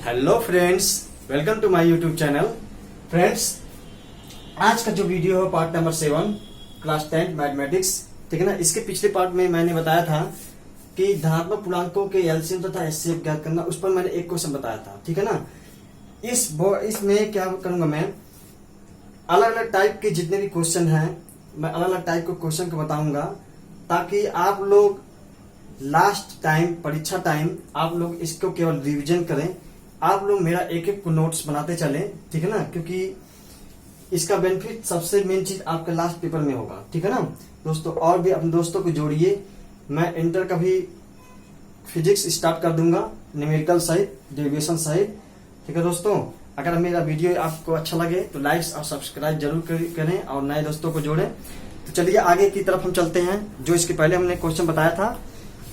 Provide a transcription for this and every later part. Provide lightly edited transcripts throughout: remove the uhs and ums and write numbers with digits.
Hello friends, welcome to my YouTube channel. Friends, आज का जो वीडियो है पार्ट नंबर 7 क्लास 10 मैथमेटिक्स, ठीक है ना। इसके पिछले पार्ट में मैंने बताया था कि धनात्मक पूर्णांकों के एलसीएम तथा एचसीएफ ज्ञात करना। उस पर मैंने एक क्वेश्चन बताया था, ठीक है ना। इसमें क्या करूंगा, मैं अलग अलग टाइप के जितने भी क्वेश्चन हैं मैं अलग अलग टाइप के क्वेश्चन को बताऊंगा, ताकि आप लोग लास्ट टाइम परीक्षा टाइम आप लोग इसको केवल रिवीजन करें। आप लोग मेरा एक एक नोट्स बनाते चलें, ठीक है ना, क्योंकि इसका बेनिफिट सबसे मेन चीज आपके लास्ट पेपर में होगा, ठीक है ना दोस्तों। और भी अपने दोस्तों को जोड़िए। मैं इंटर का भी फिजिक्स स्टार्ट कर दूंगा, न्यूमेरिकल साइड, डेरिवेशन साइड, ठीक है दोस्तों। अगर मेरा वीडियो आपको अच्छा लगे तो लाइक और सब्सक्राइब जरूर करें और नए दोस्तों को जोड़ें। तो चलिए आगे की तरफ हम चलते हैं, जो इसके पहले हमने क्वेश्चन बताया था,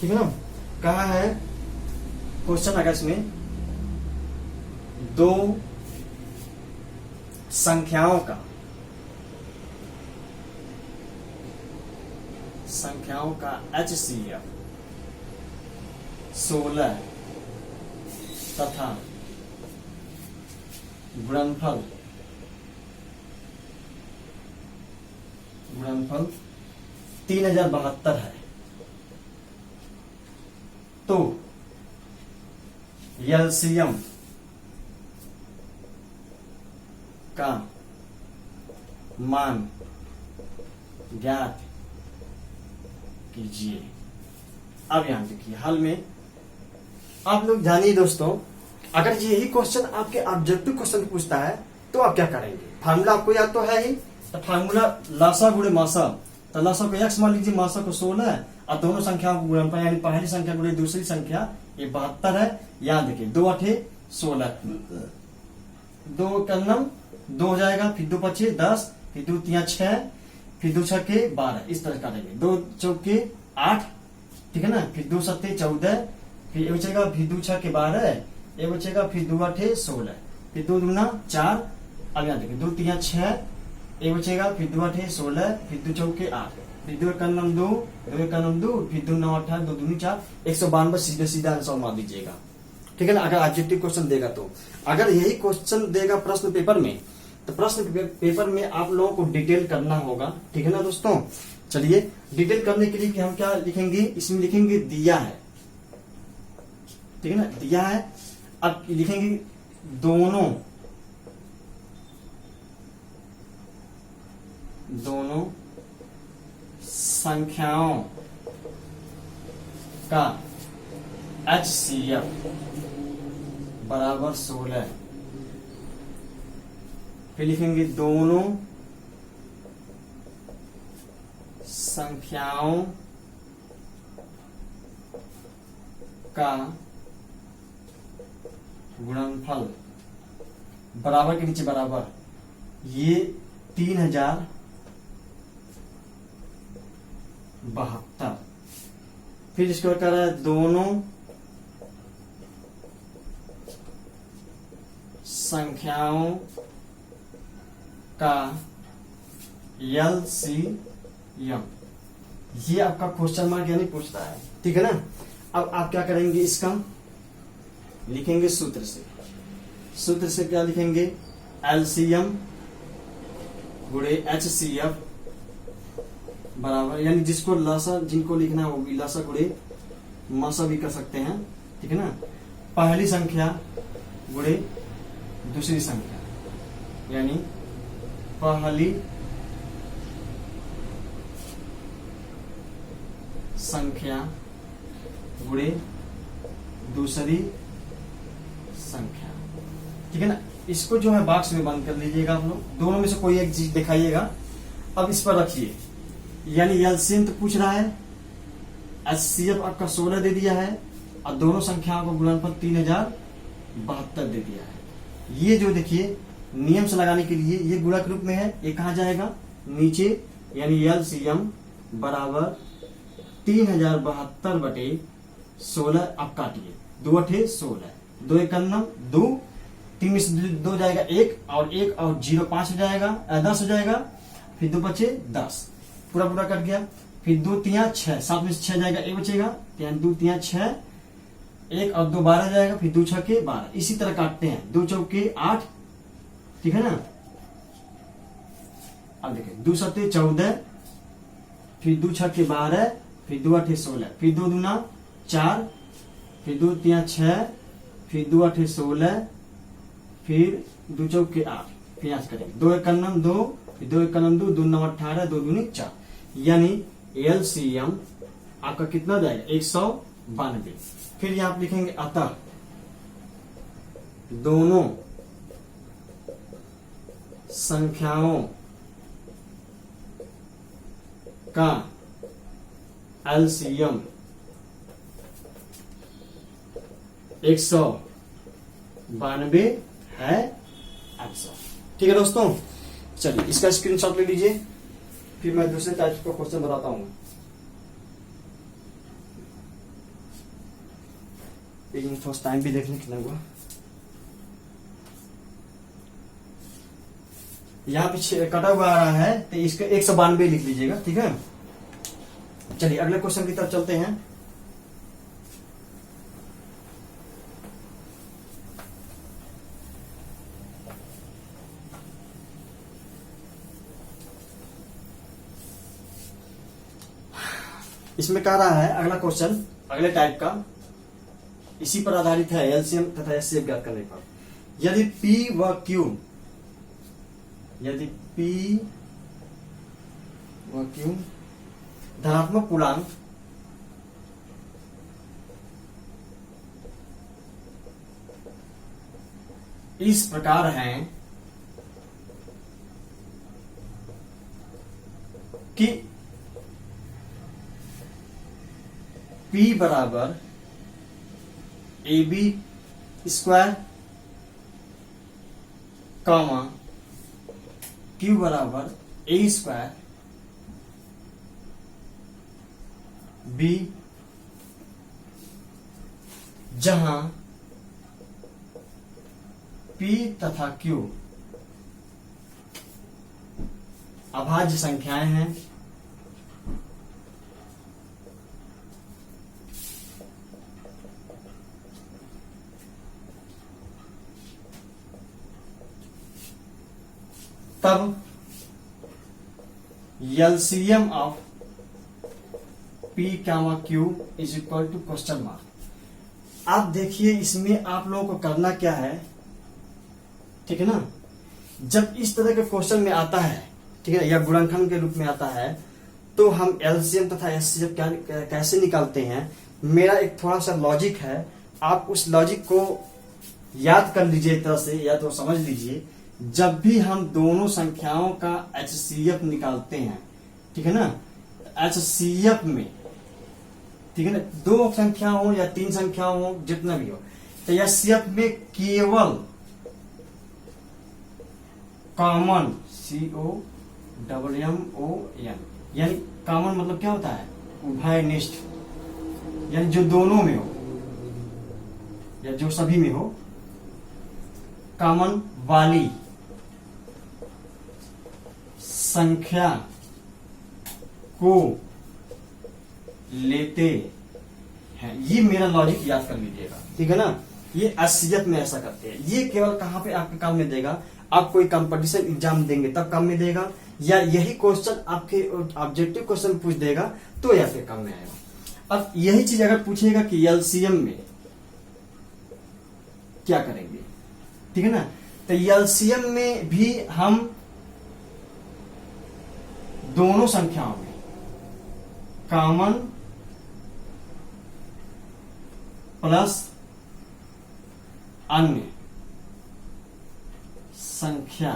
ठीक है ना। कहा है क्वेश्चन, अगर इसमें दो संख्याओं का HCF 16 तथा गुणनफल 3072 है, तो एलसीएम का मान ज्ञात कीजिए। अब यहां देखिए, हल में आप लोग जानिए दोस्तों, अगर यही क्वेश्चन आपके ऑब्जेक्टिव क्वेश्चन पूछता है तो आप क्या करेंगे। फार्मूला आपको याद तो है ही, तो फार्मूला लासा गुणे मासा, तो लासा को x मान लीजिए, मासा को 16 और दोनों संख्याओं को गुणनफल, यानी पहली संख्या गुणे दूसरी संख्या, ये 72 है। यहां देखिए 2 8 16, 2 का नम 2 हो जाएगा, फिर 2 5 10, फिर 2 3 6, फिर 2 6 के 12, इस तरह काटेंगे। 2 चौके 8, ठीक है ना, फिर 2 7 14, फिर ये बचेगा, फिर 2 6 के 12, ये बचेगा, फिर 2 8 16, फिर 2 दूना 4, अब यहाँ देखिए 2 3 6, ये बचेगा, फिर 2 8 16, फिर 2 चौके 8, फिर 2 का नम 2, 2 का नम 2, फिर 2 9 18, 2 दूनी 4, 192 सीधे सीधा आंसर मार दीजिएगा, ठीक है ना। अगर ऑब्जेक्टिव क्वेश्चन देगा तो, अगर यही क्वेश्चन देगा प्रश्न पेपर में, तो प्रश्न पेपर में आप लोगों को डिटेल करना होगा, ठीक है ना दोस्तों। चलिए डिटेल करने के लिए कि हम क्या लिखेंगे, इसमें लिखेंगे दिया है, ठीक है ना, दिया है। अब लिखेंगे दोनों संख्याओं का HCF बराबर 16, फिर लिखेंगे दोनों संख्याओं का गुणनफल बराबर के नीचे बराबर, ये 3072, फिर इसके बाद कर रहा है दोनों संख्याओं का LCM, ये आपका क्वेश्चन मार्क यानी पूछता है, ठीक है ना। अब आप क्या करेंगे, इसका लिखेंगे सूत्र से क्या लिखेंगे, LCM गुणे HCF बराबर, यानी जिसको लासा, जिनको लिखना है वो भी लासा गुणे मासा भी कर सकते हैं, ठीक है ना। पहली संख्या गुणे दूसरी संख्या, यानी पहली संख्या गुणे दूसरी संख्या, ठीक है ना। इसको जो है बॉक्स में बंद कर लीजिएगा आप लोग, दोनों में से कोई एक चीज दिखाइएगा। अब इस पर रखिए, यानी एलसीएम तो पूछ रहा है, HCF आपका 16 दे दिया है, और दोनों संख्याओं को गुणनफल 3072 दे दिया है। ये जो देखिए नियम से लगाने के लिए, ये गुणक रूप में है, ये कहा जाएगा नीचे, यानी LCM बराबर 3072 बटे 16। अब काटिए, 2 8 16, 2 1 2, 3 में से 2 जाएगा 1 और 0 5 हो जाएगा, 10 हो जाएगा, फिर 2 बचे 10, पूरा कट गया। फिर 2 3 6, 7 में से 6 जाएगा, 1 बचेगा, 2 3 6, एक और 2 12 जाएगा, फिर 2 छक्के 12, इसी तरह काटते हैं। 2 चौके 8, ठीक है ना। अब देखिए 2 सत्ते 14, फिर 2 छक्के 12, फिर 2 आठे 16, फिर 2 दूना 4, फिर 2 तिया 6, फिर 2 आठे 16, फिर 2 चौके 8, फिर यहाँ से करेंगे 2 एक 2, फिर 2 एक 2, 2 9 18, 2 दूनी 4, यानी LCM आपका कितना जाएगा 192। फिर यहां आप लिखेंगे अतः दोनों संख्याओं का LCM 192 है 800। ठीक है दोस्तों, चलिए इसका स्क्रीनशॉट ले लीजिए, फिर मैं दूसरे टाइप का क्वेश्चन बताता हूं। लेकिन फर्स्ट टाइम भी देखने कितना हुआ। यहाँ पीछे कटा हुआ आ रहा है, तो इसका 192 लिख लीजिएगा, ठीक है। चलिए अगले क्वेश्चन की तरफ चलते हैं। इसमें कह रहा है अगला क्वेश्चन अगले टाइप का, इसी पर आधारित है, एलसीएम तथा एचसीएफ ज्ञात करने पर। यदि P व Q, यदि P व Q धनात्मक पूर्णांक इस प्रकार हैं कि P बराबर AB स्क्वायर कॉमा Q बराबर A स्क्वायर B, जहां P तथा Q अभाज्य संख्याएं हैं, तब LCM of P, Q is equal to question mark. आप देखिए इसमें आप लोगों को करना क्या है, ठीक है ना। जब इस तरह के क्वेश्चन में आता है, ठीक है, या गुणनखंड के रूप में आता है, तो हम LCM तथा HCF कैसे निकालते हैं। मेरा एक थोड़ा सा लॉजिक है, आप उस लॉजिक को याद कर लीजिए एक तरह से, या तो समझ लीजिए। जब भी हम दोनों संख्याओं का HCF निकालते हैं, ठीक है ना, HCF में, ठीक है ना, 2 संख्या हो या 3 संख्या हो, जितना भी हो, तो HCF में केवल कॉमन COMMON, यानी कॉमन मतलब क्या होता है, उभयनिष्ठ, यानी जो दोनों में हो या जो सभी में हो, कॉमन वाली संख्या को लेते हैं। ये मेरा लॉजिक याद कर लीजिएगा, ठीक है ना। ये HCF में ऐसा करते हैं। ये केवल कहां पे आपके काम में देगा, आप कोई कंपटीशन एग्जाम देंगे तब काम में देगा, या यही क्वेश्चन आपके ऑब्जेक्टिव क्वेश्चन पूछ देगा तो या फिर काम में आएगा। अब यही चीज अगर पूछेगा कि LCM में क्या करेंगे, ठीक है ना, तो LCM में भी हम दोनों संख्याओं में कॉमन प्लस अन्य संख्या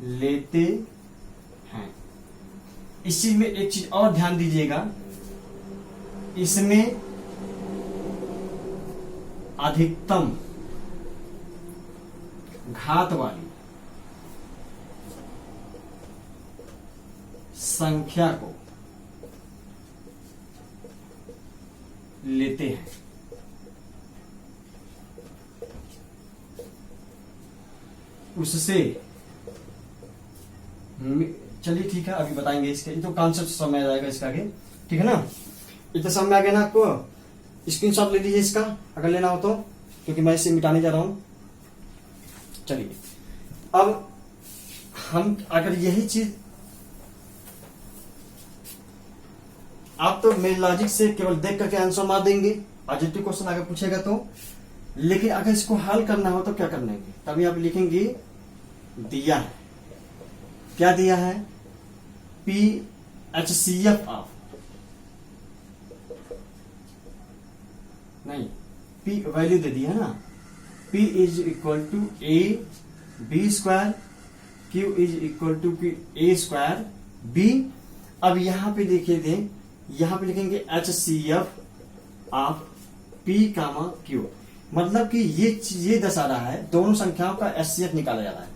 लेते हैं। इस चीज में एक चीज और ध्यान दीजिएगा, इसमें अधिकतम घात वाली संख्या को लेते हैं। उससे चलिए ठीक है, अभी बताएंगे इसके, तो कॉन्सेप्ट समझ आ जाएगा इसका आगे, ठीक है ना। इतना समझ में आ गया ना आपको। स्क्रीनशॉट ले लीजिए इसका अगर लेना हो तो, क्योंकि मैं इसे मिटाने जा रहा हूं। चलिए अब हम अगर यही चीज आप तो मेरे लॉजिक से केवल देख करके आंसर मार देंगे, ऑब्जेक्टिव क्वेश्चन अगर पूछेगा तो। लेकिन अगर इसको हल करना हो तो क्या करना है, तभी आप लिखेंगे दिया है, क्या दिया है, PHCF ऑफ, नहीं P वैल्यू दे दी है ना, P is equal to AB square, Q is equal to A square B। अब यहां पे देखिए थे, यहां पे लिखेंगे HCF of P comma Q, मतलब कि ये दर्शा रहा है दोनों संख्याओं का HCF निकाला जा रहा है।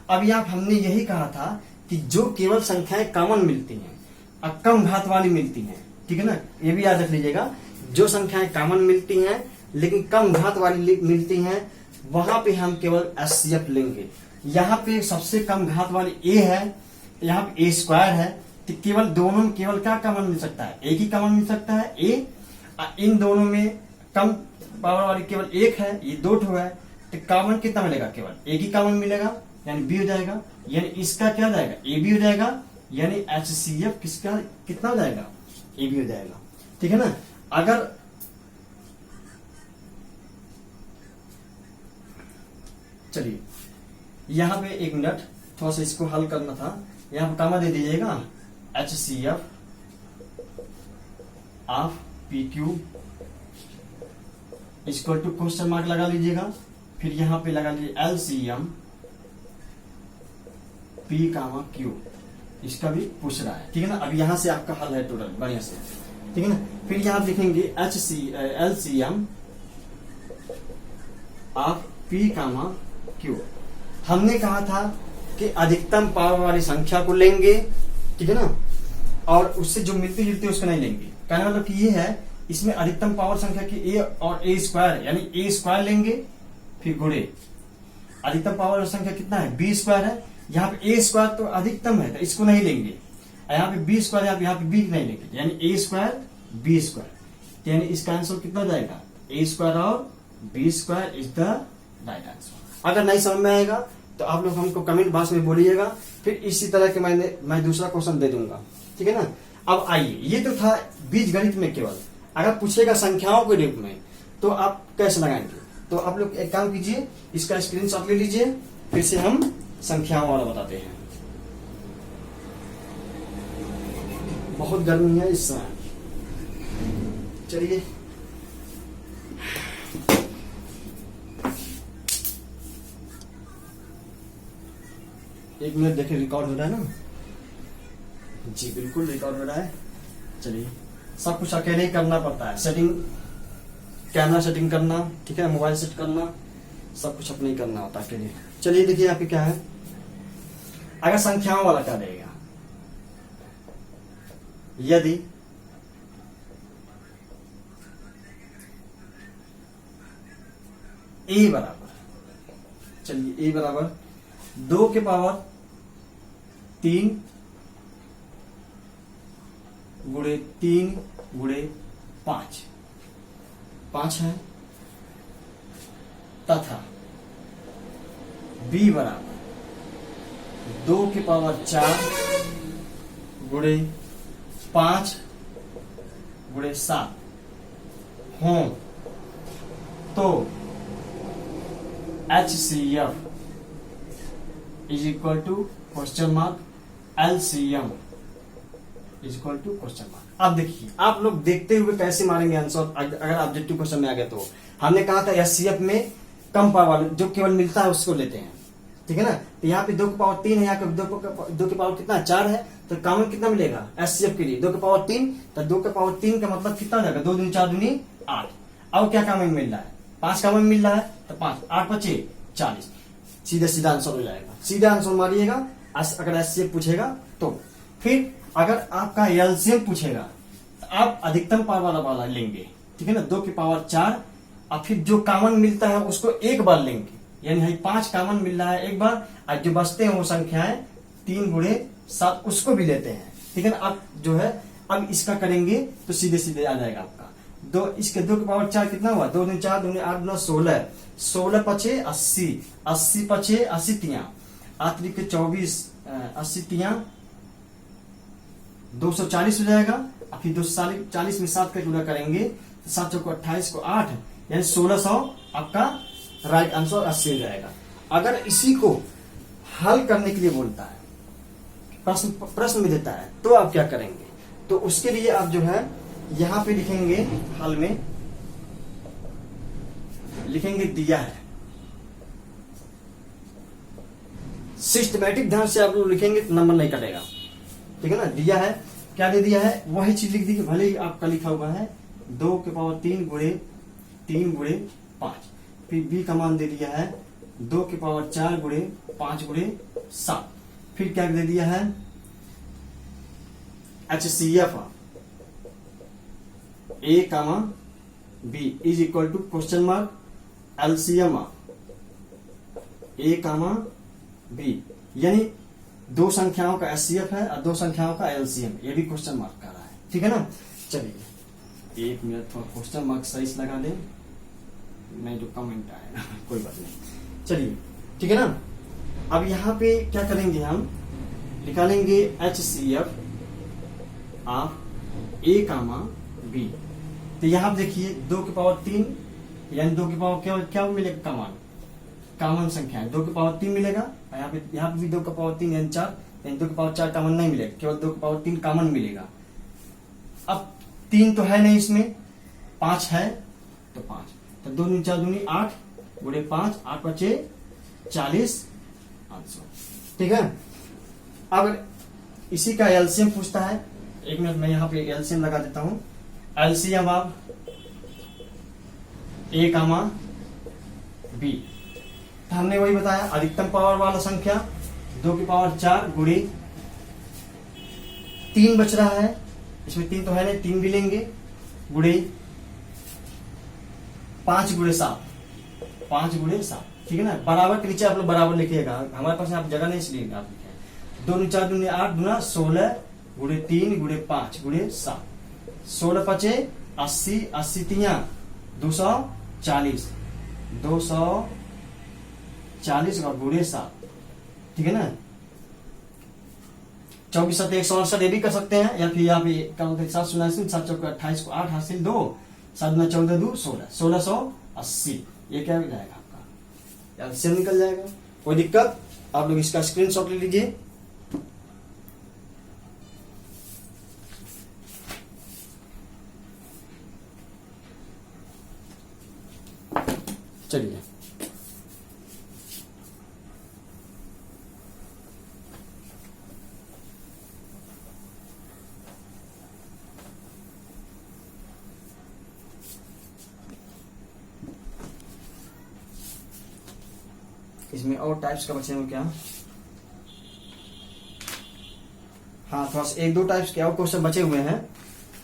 अब यहाँ हमने यही कहा था कि जो केवल संख्याएं कॉमन मिलती हैं और कम घात वाली मिलती हैं, ठीक है ना, ये भी याद रख लीजिएगा, जो संख्याएं कॉमन मिलती हैं लेकिन कम घात वाली मिलती हैं वहां पे हम केवल HCF लेंगे। यहाँ पे सबसे कम घात वाली A है, यहाँ पे A स्क्वायर है, तो केवल दोनों में केवल क्या कॉमन मिल सकता है, एक ही कॉमन मिल सकता है A। इन दोनों में कम पावर वाली केवल एक है, ये दो ठो है, तो कॉमन कितना मिलेगा, केवल एक ही कॉमन मिलेगा, यानी B हो जाएगा, यानी इसका क्या हो जाएगा, AB हो जाएगा, यानी HCF किसका कितना हो जाएगा, AB हो जाएगा, ठीक है ना। अगर चलिए यहां पे एक मिनट थोड़ा सा इसको हल करना था, यहां पे कामा दे दीजिएगा HCF of PQ equal to question mark लगा लीजिएगा, फिर यहां पे लगा लीजिए LCM P कामा Q, इसका भी पूछ रहा है, ठीक है ना। अब यहां से आपका हल है टोटल बढ़िया से, ठीक है ना। फिर यहां लिखेंगे LCM of P comma Q। हमने कहा था कि अधिकतम पावर वाली संख्या को लेंगे, ठीक है ना, और उससे जो मिलती जुलती है उसको नहीं लेंगे। कहने मतलब कि ये है, इसमें अधिकतम पावर संख्या की A और A स्क्वायर, यानी A स्क्वायर लेंगे, फिर गुणे अधिकतम पावर संख्या कितना है, B स्क्वायर है, यहाँ पे A स्क्वायर तो अधिकतम है तो इसको नहीं लेंगे, यहाँ पे B स्क्वायर यहाँ पे B नहीं लेंगे, यानी A स्क्वायर B स्क्वायर, यानी इसका आंसर कितना जाएगा, A स्क्वायर और B square is the right answer. अगर नहीं समझ में आएगा तो आप लोग हमको कमेंट बॉक्स में बोलिएगा, फिर इसी तरह के मैं दूसरा क्वेश्चन दे दूंगा, ठीक है ना। अब आइए, ये तो था बीज गणित में केवल, अगर पूछेगा संख्याओं के रूप में तो आप कैसे लगाएंगे, तो आप लोग एक काम कीजिए, इसका स्क्रीनशॉट ले लीजिए, फिर से हम संख्याओं वाला बताते हैं। बहुत गर्मी है इस समय, चलिए एक मिनट देखिए, रिकॉर्ड हो रहा है ना, जी बिल्कुल रिकॉर्ड हो रहा है। चलिए सब कुछ अकेले ही करना पड़ता है, सेटिंग, कैमरा सेटिंग करना, ठीक है, मोबाइल सेट करना, सब कुछ अपने ही करना होता है अकेले। चलिए देखिए यहाँ पे क्या है, अगर संख्याओं वाला क्या देगा, यदि A बराबर, चलिए A बराबर 2 के पावर 3 गुणे 3 गुणे 5 है, तथा B बराबर 2 के पावर 4 गुणे 5 गुणे 7 हो, तो HCF is equal to question mark LCM is equal to question mark. अब देखिए आप लोग देखते हुए कैसे मारेंगे आंसर, अगर ऑब्जेक्टिव क्वेश्चन में आ गया तो। हमने कहा था HCF में कम पावर जो केवल मिलता है उसको लेते हैं, ठीक है ना। तो यहाँ पे 2 की पावर 3 है, यहाँ पे 2 की पावर कितना 4 है, तो कॉमन कितना मिलेगा HCF के लिए 2 की पावर 3, तो 2 की पावर 3 का मतलब कितना हो जाएगा, 2 दूनी 4 दूनी 8। अब क्या कॉमन मिल रहा है, 5 कॉमन मिल रहा है, तो 5 8 5 40, सीधा सीधा आंसर हो जाएगा। सीधा आंसर मारिएगा अगर HCF पूछेगा तो। फिर अगर आपका LCM पूछेगा तो आप अधिकतम पावर वाला लेंगे, ठीक है ना, 2 की पावर 4, और फिर जो कॉमन मिलता है उसको एक बार लेंगे, यानी 5 कॉमन मिल रहा है एक बार, और जो बचते हैं वो संख्याएं 3 गुणे 7 उसको भी लेते हैं, ठीक है ना। अब जो है अब इसका करेंगे तो सीधे सीधे आ जाएगा आपका दो, इसके 2 की पावर 4 कितना हुआ, 2 दूनी 4, 2 दूनी 8, 2 16, 16 पचे 80, 80 पचे 80 तिया, 8 के 24, 80 तिया 240 हो जाएगा। और फिर 240 में 7 का गुणा करेंगे तो 7 चौको 28 को 8, यानी 1600 आपका राइट आंसर 80 हो जाएगा। अगर इसी को हल करने के लिए बोलता है, प्रश्न में देता है, तो आप क्या करेंगे, तो उसके लिए आप जो है यहां पे लिखेंगे, हल में लिखेंगे दिया है, सिस्टमैटिक ढंग से आप लोग लिखेंगे तो नंबर नहीं कटेगा, ठीक है ना। दिया है, क्या दे दिया है वही चीज लिख दी, भले ही आपका लिखा हुआ है 2 के पावर 3 गुणे 3 गुणे 5, फिर बी का मान दे दिया है 2 के पावर 4 गुणे 5 गुणे 7, फिर क्या दे दिया है HCF A comma B is equal to question mark LCM A comma B, यानी 2 संख्याओं का HCF है और 2 संख्याओं का LCM, ये भी क्वेश्चन मार्क कर रहा है, ठीक है ना। चलिए 1 मिनट थोड़ा क्वेश्चन मार्क सही से लगा दें, नहीं तो कमेंट आएगा कोई बात नहीं। चलिए ठीक है ना। अब यहाँ पे क्या करेंगे, हम निकालेंगे HCF of A comma B। तो यहाँ देखिए 2 के पावर 3 यानी 2 के पावर क्या मिलेगा, कॉमन संख्या है, 2 के पावर 3 मिलेगा। यहाँ पे भी 2 का पावर 3 यानी 4, यानी 2 के पावर 4 कॉमन नहीं मिलेगा, केवल 2 के पावर 3 कॉमन मिलेगा। अब 3 तो है नहीं इसमें, 5 है तो 5, तो 2 दूनी 4 दूनी 8 गुणे 5, 8 बचे 40 आंसर, ठीक है। अब इसी का एलसीएम पूछता है, 1 मिनट में यहाँ पे एलसीएम लगा देता हूं। एलसीएम आप A कामा B, तो हमने वही बताया अधिकतम पावर वाला संख्या 2 की पावर 4 गुणे 3 बच रहा है, इसमें 3 तो है नहीं, 3 भी लेंगे, गुणे 5 गुणे 7, 5 गुणे 7, ठीक है ना। बराबर के नीचे आप लोग बराबर लिखिएगा, हमारे पास आप जगह नहीं इसलिए आप लिखे 2 4 दूनी 8 दूना 16 गुणे 3 गुणे 5 गुणे 7, 16 पचे 80, 80 तिया 240, 240 और गुणे 7, ठीक है ना। 24 7 168 ये भी कर सकते हैं, या फिर यहाँ पे क्या बोलते हैं 7 7 चौक 28 को 8 हासिल 2 7 में 14 2 16, 1680, ये क्या हो जाएगा आपका, एलसीएम निकल जाएगा। कोई दिक्कत, आप लोग इसका स्क्रीनशॉट ले लीजिए। चलिए इसमें और टाइप्स का बचे हो क्या, हाँ थोड़ा सा 1 2 टाइप्स के और क्वेश्चन बचे हुए हैं,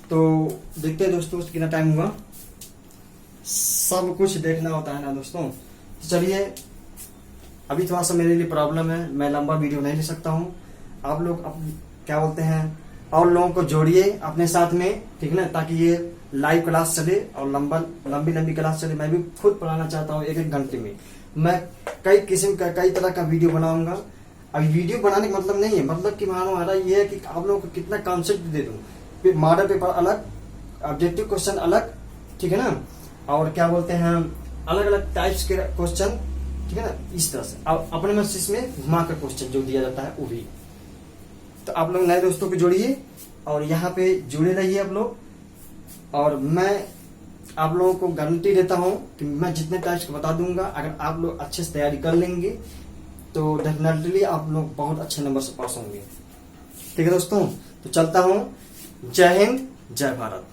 तो देखते हैं दोस्तों कितना टाइम हुआ। सब कुछ देखना होता है ना दोस्तों। तो चलिए, अभी थोड़ा सा मेरे लिए प्रॉब्लम है, मैं लंबा वीडियो नहीं ले सकता हूँ। आप लोग क्या बोलते हैं, और लोगों को जोड़िए अपने साथ में, ठीक है ना, ताकि ये लाइव क्लास चले और लंबी क्लास चले। मैं भी खुद पढ़ाना चाहता हूँ 1 घंटे में। मैं कई किस्म का कई तरह का वीडियो बनाऊंगा। अभी वीडियो बनाने का मतलब नहीं है, मतलब कि मानो हमारा ये है कि आप लोगों को कितना कॉन्सेप्ट दे दूं, मॉडल पेपर अलग, ऑब्जेक्टिव क्वेश्चन अलग, ठीक है ना, और क्या बोलते हैं अलग अलग टाइप्स के क्वेश्चन, ठीक है ना, इस तरह से अपने मस्तिष्क में घुमा कर क्वेश्चन जो दिया जाता है वो भी। तो आप लोग नए दोस्तों को जोड़िए और यहाँ पे जुड़े रहिए आप लोग, और मैं आप लोगों को गारंटी देता हूं कि मैं जितने टाइप्स को बता दूंगा, अगर आप लोग अच्छे से तैयारी कर लेंगे तो डेफिनेटली आप लोग बहुत अच्छे नंबर से पास होंगे। ठीक है दोस्तों, तो चलता हूं। जय हिंद, जय भारत।